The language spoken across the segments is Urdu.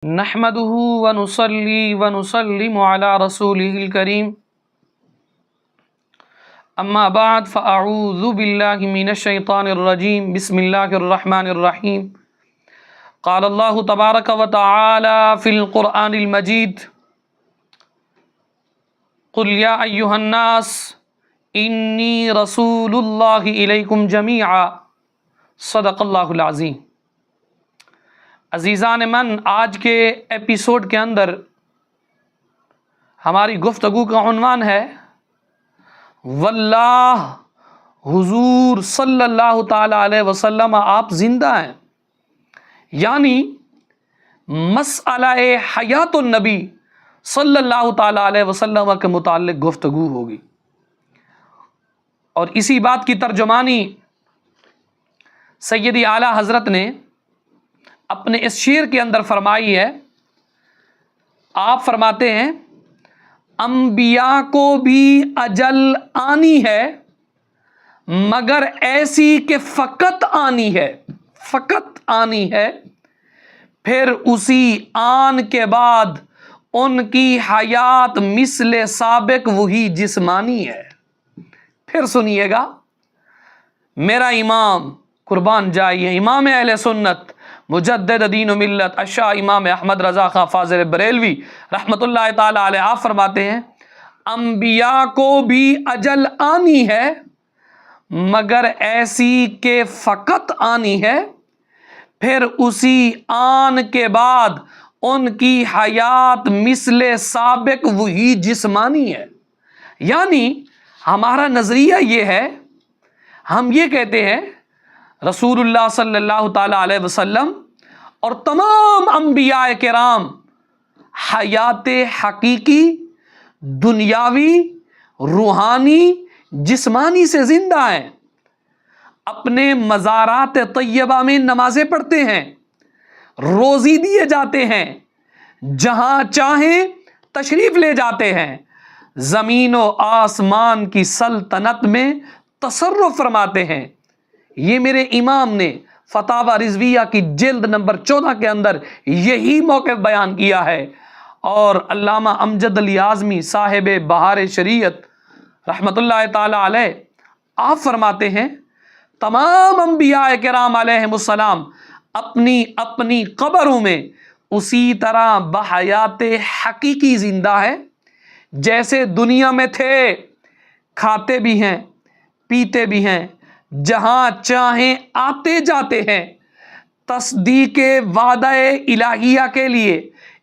نحمده ونصلي ونسلم على رسوله الكريم اما بعد فاعوذ بالله من الشيطان الرجيم بسم الله الرحمن الرحيم قال الله تبارك وتعالى في القرآن المجيد قل يا أيها الناس إني رسول الله إليكم جميعا صدق اللہ العظیم۔ عزیزان من، آج کے ایپیسوڈ کے اندر ہماری گفتگو کا عنوان ہے واللہ حضور صلی اللہ تعالی علیہ وسلم آپ زندہ ہیں، یعنی مسئلہ حیات النبی صلی اللہ تعالی علیہ وسلم کے متعلق گفتگو ہوگی، اور اسی بات کی ترجمانی سیدی اعلیٰ حضرت نے اپنے اس شعر کے اندر فرمائی ہے۔ آپ فرماتے ہیں انبیاء کو بھی اجل آنی ہے مگر ایسی کہ فقط آنی ہے، فقط آنی ہے، پھر اسی آن کے بعد ان کی حیات مثل سابق وہی جسمانی ہے۔ پھر سنیے گا، میرا امام قربان جائیے، امام اہل سنت مجدد دین و ملت اشاہ امام احمد رضا خان فاضل بریلوی رحمۃ اللہ تعالی علیہ، آپ فرماتے ہیں انبیاء کو بھی اجل آنی ہے مگر ایسی کہ فقط آنی ہے، پھر اسی آن کے بعد ان کی حیات مثل سابق وہی جسمانی ہے۔ یعنی ہمارا نظریہ یہ ہے، ہم یہ کہتے ہیں رسول اللہ صلی اللہ تعالی علیہ وسلم اور تمام انبیاء کرام حیات حقیقی، دنیاوی، روحانی، جسمانی سے زندہ ہیں، اپنے مزارات طیبہ میں نمازیں پڑھتے ہیں، روزی دیے جاتے ہیں، جہاں چاہیں تشریف لے جاتے ہیں، زمین و آسمان کی سلطنت میں تصرف فرماتے ہیں۔ یہ میرے امام نے فتاوی رضویہ کی جلد نمبر 14 کے اندر یہی موقف بیان کیا ہے، اور علامہ امجد علی اعظمی صاحب بہار شریعت رحمۃ اللہ تعالی علیہ، آپ فرماتے ہیں تمام انبیاء کرام علیہم السلام اپنی اپنی قبروں میں اسی طرح بحیات حقیقی زندہ ہے جیسے دنیا میں تھے، کھاتے بھی ہیں، پیتے بھی ہیں، جہاں چاہیں آتے جاتے ہیں۔ تصدیق وعدہ الہیہ کے لیے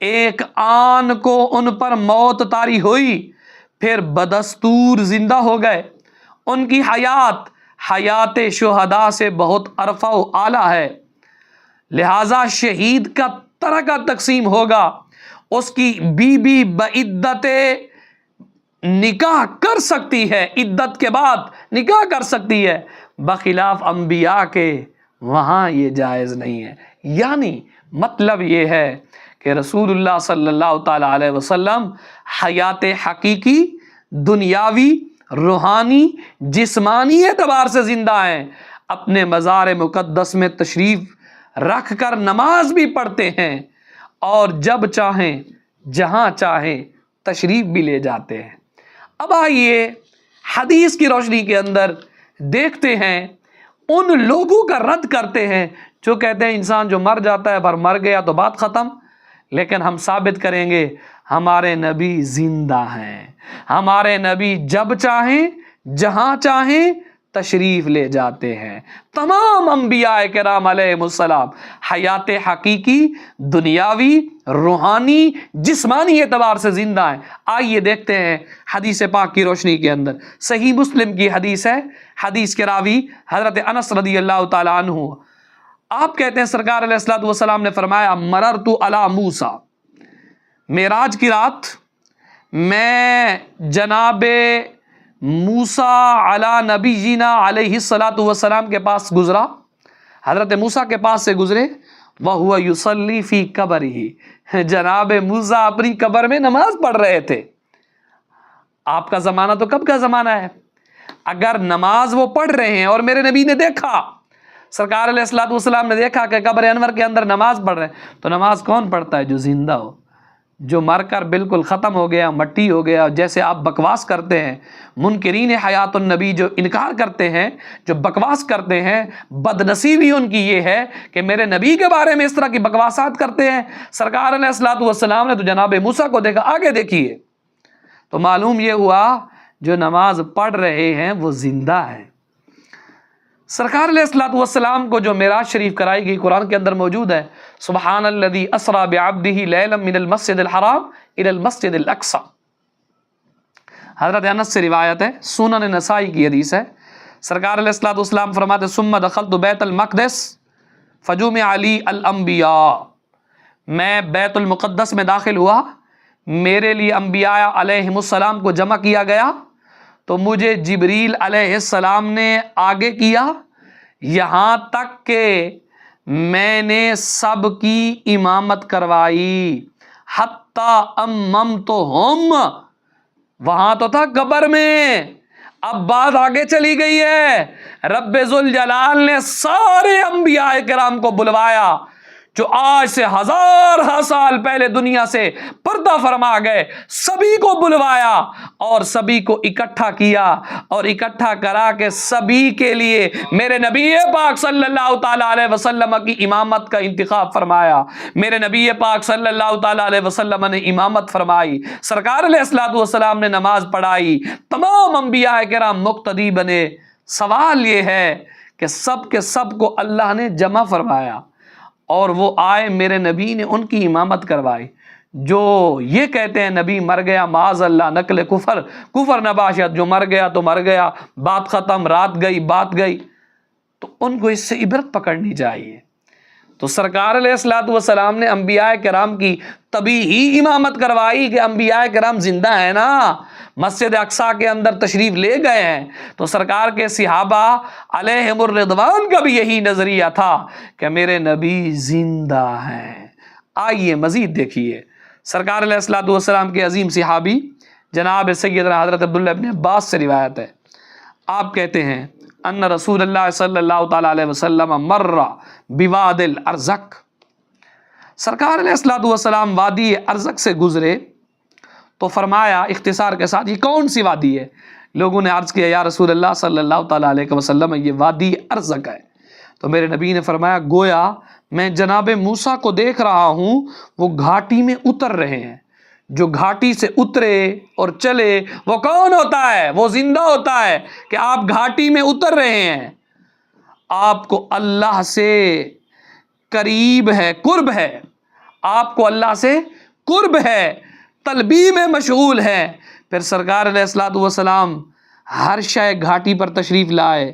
ایک آن کو ان پر موت طاری ہوئی، پھر بدستور زندہ ہو گئے۔ ان کی حیات شہداء سے بہت ارفع و اعلیٰ ہے، لہذا شہید کا ترکہ تقسیم ہوگا، اس کی بیوی بعدت نکاح کر سکتی ہے، عدت کے بعد نکاح کر سکتی ہے، بخلاف انبیاء کے وہاں یہ جائز نہیں ہے۔ یعنی مطلب یہ ہے کہ رسول اللہ صلی اللہ تعالی علیہ وسلم حیات حقیقی، دنیاوی، روحانی، جسمانی اعتبار سے زندہ ہیں، اپنے مزار مقدس میں تشریف رکھ کر نماز بھی پڑھتے ہیں، اور جب چاہیں جہاں چاہیں تشریف بھی لے جاتے ہیں۔ اب آئیے حدیث کی روشنی کے اندر دیکھتے ہیں، ان لوگوں کا رد کرتے ہیں جو کہتے ہیں انسان جو مر جاتا ہے پر مر گیا تو بات ختم، لیکن ہم ثابت کریں گے ہمارے نبی زندہ ہیں، ہمارے نبی جب چاہیں جہاں چاہیں تشریف لے جاتے ہیں۔ تمام انبیاء کرام علیہم السلام حیات حقیقی، دنیاوی، روحانی، جسمانی اعتبار سے زندہ ہیں۔ آئیے دیکھتے ہیں حدیث پاک کی روشنی کے اندر۔ صحیح مسلم کی حدیث ہے، حدیث کے راوی حضرت انس رضی اللہ تعالی عنہ، آپ کہتے ہیں سرکار علیہ الصلوۃ والسلام نے فرمایا مررت علی موسیٰ، معراج کی رات میں جناب موسیٰ علی نبینا علیہ الصلوۃ والسلام کے پاس گزرا، حضرت موسیٰ کے پاس سے گزرے، وَهُوَ يُصَلِّي فِي قَبْرِهِ، جناب موسیٰ اپنی قبر میں نماز پڑھ رہے تھے۔ آپ کا زمانہ تو کب کا زمانہ ہے؟ اگر نماز وہ پڑھ رہے ہیں اور میرے نبی نے دیکھا سرکار علیہ الصلوۃ والسلام نے دیکھا کہ قبر انور کے اندر نماز پڑھ رہے ہیں، تو نماز کون پڑھتا ہے؟ جو زندہ ہو، جو مر کر بالکل ختم ہو گیا، مٹی ہو گیا. جیسے آپ بکواس کرتے ہیں، منکرین حیات النبی جو انکار کرتے ہیں، جو بکواس کرتے ہیں، بدنصیبی ان کی یہ ہے کہ میرے نبی کے بارے میں اس طرح کی بکواسات کرتے ہیں. سرکار علیہ الصلوۃ والسلام نے تو جناب موسیٰ کو دیکھا. آگے دیکھیے تو معلوم یہ ہوا جو نماز پڑھ رہے ہیں وہ زندہ ہیں. سرکار علیہ الصلوۃ والسلام کو جو معراج شریف کرائی گئی قرآن کے اندر موجود ہے، سبحان الذی اسری بعبدہ لیلا من المسجد الحرام الی المسجد الاقصی. حضرت انس سے روایت ہے، سنن نسائی کی حدیث ہے. سرکار علیہ الصلوۃ والسلام فرماتے ثم دخلت بیت المقدس فجمع لی الانبیاء. میں بیت المقدس میں داخل ہوا، میرے لیے انبیاء علیہم السلام کو جمع کیا گیا. تو مجھے جبریل علیہ السلام نے آگے کیا، یہاں تک کہ میں نے سب کی امامت کروائی. حتی اممتہم، وہاں تو تھا قبر میں، اب بات آگے چلی گئی ہے. رب ذوالجلال نے سارے انبیاء کرام کو بلوایا جو آج سے ہزار سال پہلے دنیا سے پردہ فرما گئے، سبھی کو بلوایا اور سبھی کو اکٹھا کیا اور اکٹھا کرا کے سبھی کے لیے میرے نبی پاک صلی اللہ تعالیٰ علیہ وسلم کی امامت کا انتخاب فرمایا. میرے نبی پاک صلی اللہ تعالیٰ علیہ وسلم نے امامت فرمائی. سرکار علیہ الصلوۃ والسلام نے نماز پڑھائی. تمام انبیاء کرام مقتدی بنے. سوال یہ ہے کہ سب کے سب کو اللہ نے جمع فرمایا اور وہ آئے، میرے نبی نے ان کی امامت کروائی. جو یہ کہتے ہیں نبی مر گیا، معاذ اللہ، نقل کفر نباشت، جو مر گیا تو مر گیا، بات ختم، رات گئی بات گئی، تو ان کو اس سے عبرت پکڑنی چاہیے. تو سرکار علیہ الصلوۃ والسلام نے انبیاء کرام کی تبھی ہی امامت کروائی کہ انبیاء کرام زندہ ہیں نا، مسجد اقصیٰ کے اندر تشریف لے گئے ہیں. تو سرکار کے صحابہ علیہم الرضوان کا بھی یہی نظریہ تھا کہ میرے نبی زندہ ہیں. آئیے مزید دیکھیے. سرکار علیہ الصلوۃ والسلام کے عظیم صحابی جناب سیدنا حضرت عبداللہ ابن عباس سے روایت ہے، آپ کہتے ہیں ان رسول اللہ صلی اللہ تعالیٰ علیہ وسلم مر بواد الارزق. سرکار علیہ الصلوۃ والسلام وادی ارزق سے گزرے تو فرمایا اختصار کے ساتھ، یہ کون سی وادی ہے؟ لوگوں نے عرض کیا یا رسول اللہ صلی اللہ تعالیٰ علیہ وسلم یہ وادی ارزق ہے. تو میرے نبی نے فرمایا گویا میں جناب موسیٰ کو دیکھ رہا ہوں، وہ گھاٹی میں اتر رہے ہیں. جو گھاٹی سے اترے اور چلے وہ کون ہوتا ہے؟ وہ زندہ ہوتا ہے کہ آپ گھاٹی میں اتر رہے ہیں، آپ کو اللہ سے قریب ہے، قرب ہے، آپ کو اللہ سے قرب ہے، طلبی میں مشغول ہے. پھر سرکار علیہ الصلوۃ والسلام ہر شے گھاٹی پر تشریف لائے.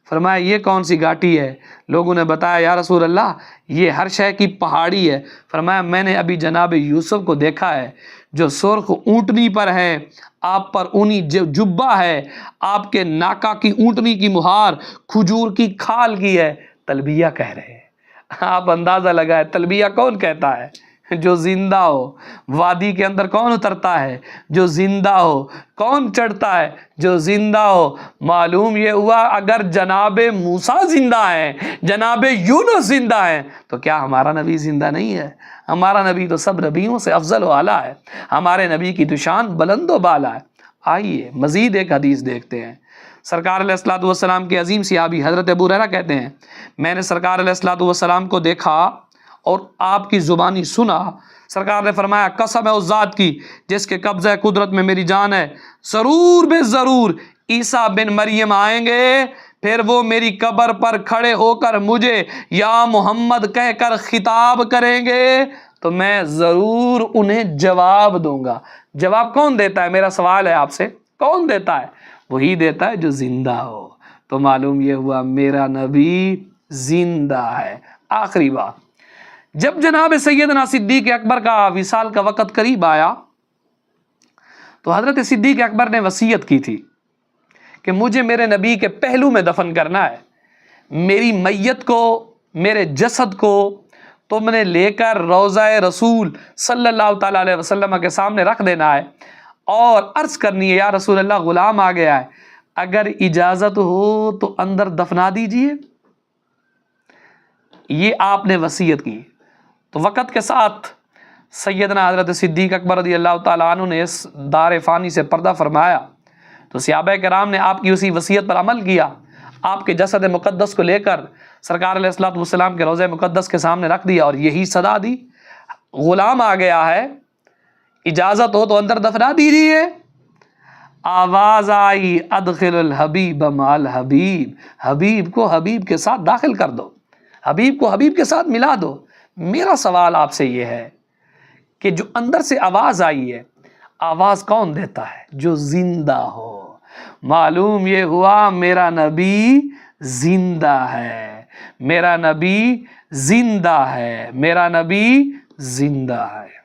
فرمایا یہ کون سی گھاٹی ہے؟ لوگوں نے بتایا یا رسول اللہ یہ ہر شے کی پہاڑی ہے. فرمایا میں نے ابھی جناب یوسف کو دیکھا ہے جو سرخ اونٹنی پر ہے، آپ پر اونی جبہ ہے، آپ کے ناکا کی اونٹنی کی مہار کھجور کی کھال کی ہے، تلبیہ کہہ رہے ہیں. آپ اندازہ لگائے تلبیہ کون کہتا ہے؟ جو زندہ ہو. وادی کے اندر کون اترتا ہے؟ جو زندہ ہو. کون چڑھتا ہے؟ جو زندہ ہو. معلوم یہ ہوا اگر جناب موسیٰ زندہ ہیں، جناب یونس زندہ ہیں، تو کیا ہمارا نبی زندہ نہیں ہے؟ ہمارا نبی تو سب نبیوں سے افضل و اعلیٰ ہے، ہمارے نبی کی تو شان بلند و بالا ہے. آئیے مزید ایک حدیث دیکھتے ہیں. سرکار علیہ الصلوۃ والسلام کے عظیم صحابی حضرت ابو ہریرہ کہتے ہیں میں نے سرکار علیہ الصلوۃ والسلام کو دیکھا اور آپ کی زبانی سنا. سرکار نے فرمایا قسم ہے اس ذات کی جس کے قبضہ قدرت میں میری جان ہے، ضرور بے ضرور عیسیٰ بن مریم آئیں گے، پھر وہ میری قبر پر کھڑے ہو کر مجھے یا محمد کہہ کر خطاب کریں گے تو میں ضرور انہیں جواب دوں گا. جواب کون دیتا ہے؟ میرا سوال ہے آپ سے، کون دیتا ہے؟ وہی دیتا ہے جو زندہ ہو. تو معلوم یہ ہوا میرا نبی زندہ ہے. آخری بات، جب جناب سیدنا صدیق اکبر کا وصال کا وقت قریب آیا تو حضرت صدیق اکبر نے وصیت کی تھی کہ مجھے میرے نبی کے پہلو میں دفن کرنا ہے، میری میت کو، میرے جسد کو تم نے لے کر روضہ رسول صلی اللہ تعالیٰ علیہ وسلم کے سامنے رکھ دینا ہے اور عرض کرنی ہے یا رسول اللہ غلام آ گیا ہے، اگر اجازت ہو تو اندر دفنا دیجئے. یہ آپ نے وصیت کی۔ تو وقت کے ساتھ سیدنا حضرت صدیق اکبر رضی اللہ تعالیٰ عنہ نے اس دار فانی سے پردہ فرمایا، تو صحابہ کرام نے آپ کی اسی وصیت پر عمل کیا، آپ کے جسد مقدس کو لے کر سرکار علیہ الصلوۃ والسلام کے روضہ مقدس کے سامنے رکھ دیا اور یہی صدا دی، غلام آ گیا ہے، اجازت ہو تو اندر دفنا دیجیے۔ آواز آئی ادخل الحبیب مع الحبیب، حبیب کو حبیب کے ساتھ داخل کر دو، حبیب کو حبیب کے ساتھ ملا دو۔ میرا سوال آپ سے یہ ہے کہ جو اندر سے آواز آئی ہے، آواز کون دیتا ہے؟ جو زندہ ہو۔ معلوم یہ ہوا میرا نبی زندہ ہے، میرا نبی زندہ ہے، میرا نبی زندہ ہے۔